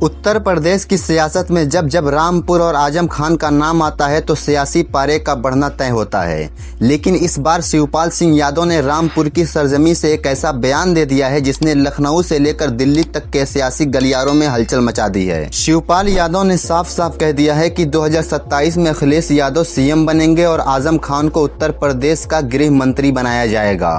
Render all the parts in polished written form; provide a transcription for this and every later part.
उत्तर प्रदेश की सियासत में जब जब रामपुर और आजम खान का नाम आता है तो सियासी पारे का बढ़ना तय होता है। लेकिन इस बार शिवपाल सिंह यादव ने रामपुर की सरजमी से एक ऐसा बयान दे दिया है जिसने लखनऊ से लेकर दिल्ली तक के सियासी गलियारों में हलचल मचा दी है। शिवपाल यादव ने साफ साफ कह दिया है कि 2027 में अखिलेश यादव सीएम बनेंगे और आजम खान को उत्तर प्रदेश का गृह मंत्री बनाया जाएगा।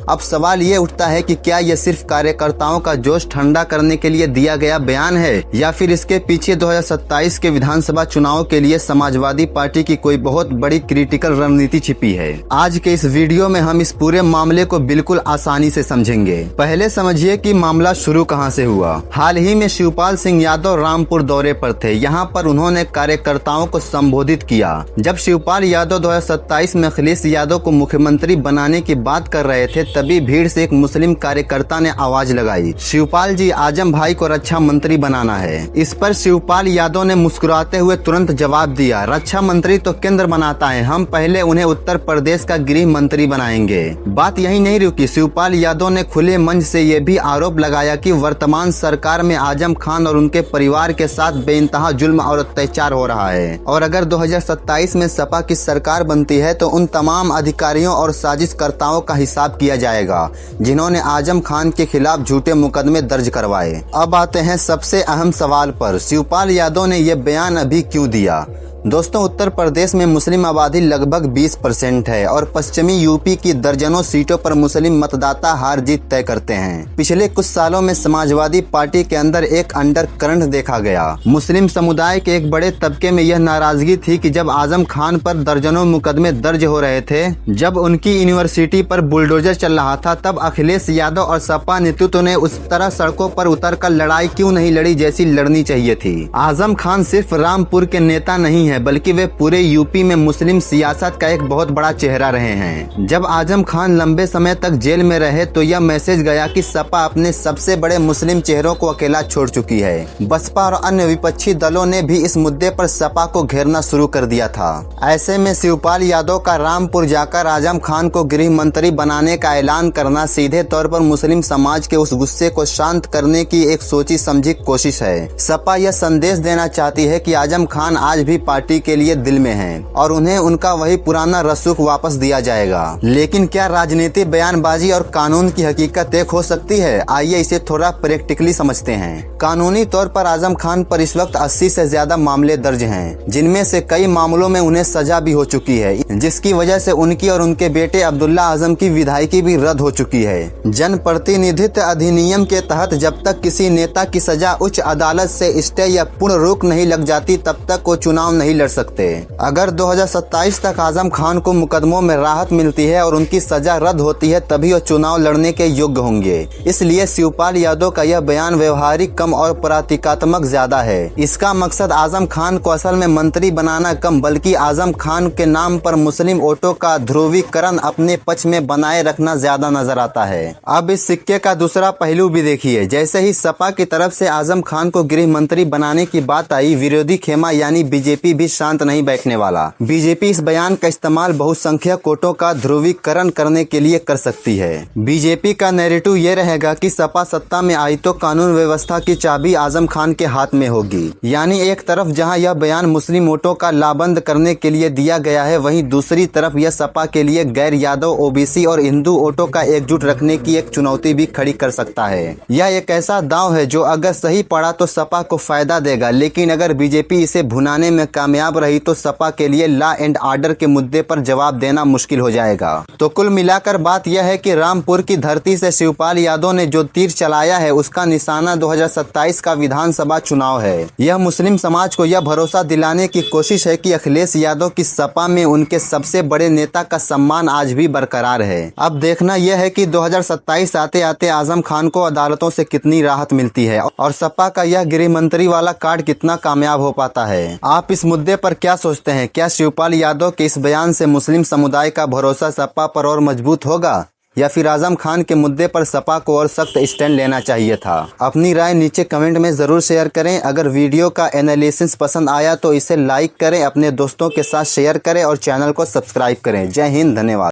अब सवाल ये उठता है कि क्या यह सिर्फ कार्यकर्ताओं का जोश ठंडा करने के लिए दिया गया बयान है या फिर इसके पीछे 2027 के विधानसभा चुनाव के लिए समाजवादी पार्टी की कोई बहुत बड़ी क्रिटिकल रणनीति छिपी है। आज के इस वीडियो में हम इस पूरे मामले को बिल्कुल आसानी से समझेंगे। पहले समझिए कि मामला शुरू कहां से हुआ। हाल ही में शिवपाल सिंह यादव रामपुर दौरे पर थे। यहां पर उन्होंने कार्यकर्ताओं को संबोधित किया। जब शिवपाल यादव 2027 में अखिलेश यादव को मुख्यमंत्री बनाने की बात कर रहे थे तभी भीड़ से एक मुस्लिम कार्यकर्ता ने आवाज लगाई, शिवपाल जी, आजम भाई को रक्षा मंत्री बनाना है। इस पर शिवपाल यादव ने मुस्कुराते हुए तुरंत जवाब दिया, रक्षा मंत्री तो केंद्र बनाता है, हम पहले उन्हें उत्तर प्रदेश का गृह मंत्री बनाएंगे। बात यही नहीं रुकी। शिवपाल यादव ने खुले मंच से ये भी आरोप लगाया कि वर्तमान सरकार में आजम खान और उनके परिवार के साथ बेइंतहा जुल्म और अत्याचार हो रहा है और अगर 2027 में सपा की सरकार बनती है तो उन तमाम अधिकारियों और साजिशकर्ताओं का हिसाब किया जाएगा जिन्होंने आजम खान के खिलाफ झूठे मुकदमे दर्ज करवाए। अब आते हैं सबसे अहम सवाल पर, शिवपाल यादव ने यह बयान अभी क्यों दिया। दोस्तों, उत्तर प्रदेश में मुस्लिम आबादी लगभग 20% है और पश्चिमी यूपी की दर्जनों सीटों पर मुस्लिम मतदाता हार जीत तय करते हैं। पिछले कुछ सालों में समाजवादी पार्टी के अंदर एक अंडरकरंट देखा गया। मुस्लिम समुदाय के एक बड़े तबके में यह नाराजगी थी कि जब आजम खान पर दर्जनों मुकदमे दर्ज हो रहे थे, जब उनकी यूनिवर्सिटी पर बुलडोजर चल रहा था, तब अखिलेश यादव और सपा नेतृत्व ने उस तरह सड़कों पर उतरकर लड़ाई क्यों नहीं लड़ी जैसी लड़नी चाहिए थी। आजम खान सिर्फ रामपुर के नेता नहीं है बल्कि वे पूरे यूपी में मुस्लिम सियासत का एक बहुत बड़ा चेहरा रहे हैं। जब आजम खान लंबे समय तक जेल में रहे तो यह मैसेज गया कि सपा अपने सबसे बड़े मुस्लिम चेहरों को अकेला छोड़ चुकी है। बसपा और अन्य विपक्षी दलों ने भी इस मुद्दे पर सपा को घेरना शुरू कर दिया था। ऐसे में शिवपाल यादव का रामपुर जाकर आजम खान को गृह मंत्री बनाने का ऐलान करना सीधे तौर पर मुस्लिम समाज के उस गुस्से को शांत करने की एक सोची समझी कोशिश है। सपा यह संदेश देना चाहती है कि आजम खान आज भी पार्टी के लिए दिल में हैं और उन्हें उनका वही पुराना रसूख वापस दिया जाएगा। लेकिन क्या राजनीति, बयानबाजी और कानून की हकीकत एक हो सकती है? आइए इसे थोड़ा प्रैक्टिकली समझते हैं। कानूनी तौर पर आजम खान पर इस वक्त 80 से ज्यादा मामले दर्ज हैं, जिनमें से कई मामलों में उन्हें सजा भी हो चुकी है, जिसकी वजह से उनकी और उनके बेटे अब्दुल्ला आजम की विधायकी भी रद्द हो चुकी है। जन प्रतिनिधित्व अधिनियम के तहत जब तक किसी नेता की सजा उच्च अदालत से स्टे या पूर्ण रोक नहीं लग जाती तब तक वो चुनाव नहीं लड़ सकते। अगर 2027 तक आजम खान को मुकदमों में राहत मिलती है और उनकी सजा रद्द होती है तभी वो चुनाव लड़ने के योग्य होंगे। इसलिए शिवपाल यादव का यह बयान व्यवहारिक कम और प्रतीकात्मक ज्यादा है। इसका मकसद आजम खान को असल में मंत्री बनाना कम बल्कि आजम खान के नाम पर मुस्लिम वोटों का ध्रुवीकरण अपने पक्ष में बनाए रखना ज्यादा नजर आता है। अब इस सिक्के का दूसरा पहलू भी देखिए। जैसे ही सपा की तरफ से आजम खान को गृह मंत्री बनाने की बात आई, विरोधी खेमा यानी बीजेपी भी शांत नहीं बैठने वाला। बीजेपी इस बयान का इस्तेमाल बहुसंख्यक वोटों का ध्रुवीकरण करने के लिए कर सकती है। बीजेपी का नैरेटिव ये रहेगा कि सपा सत्ता में आई तो कानून व्यवस्था की चाबी आजम खान के हाथ में होगी। यानी एक तरफ जहां यह बयान मुस्लिम वोटों का लाबंद करने के लिए दिया गया है, वहीं दूसरी तरफ यह सपा के लिए गैर यादव, ओबीसी और हिंदू वोटों का एकजुट रखने की एक चुनौती भी खड़ी कर सकता है। यह एक ऐसा दांव है जो अगर सही पड़ा तो सपा को फायदा देगा, लेकिन अगर बीजेपी इसे भुनाने में कामयाब रही तो सपा के लिए लॉ एंड ऑर्डर के मुद्दे पर जवाब देना मुश्किल हो जाएगा। तो कुल मिलाकर बात यह है कि रामपुर की धरती से शिवपाल यादव ने जो तीर चलाया है उसका निशाना 2027 का विधानसभा चुनाव है। यह मुस्लिम समाज को यह भरोसा दिलाने की कोशिश है कि अखिलेश यादव की सपा में उनके सबसे बड़े नेता का सम्मान आज भी बरकरार है। अब देखना यह है कि 2027 आते आते आजम खान को अदालतों से कितनी राहत मिलती है और सपा का यह गृह मंत्री वाला कार्ड कितना कामयाब हो पाता है। आप इस मुद्दे पर क्या सोचते हैं? क्या शिवपाल यादव के इस बयान से मुस्लिम समुदाय का भरोसा सपा पर और मजबूत होगा या फिर आजम खान के मुद्दे पर सपा को और सख्त स्टैंड लेना चाहिए था? अपनी राय नीचे कमेंट में जरूर शेयर करें। अगर वीडियो का एनालिसिस पसंद आया तो इसे लाइक करें, अपने दोस्तों के साथ शेयर करें और चैनल को सब्सक्राइब करें। जय हिंद, धन्यवाद।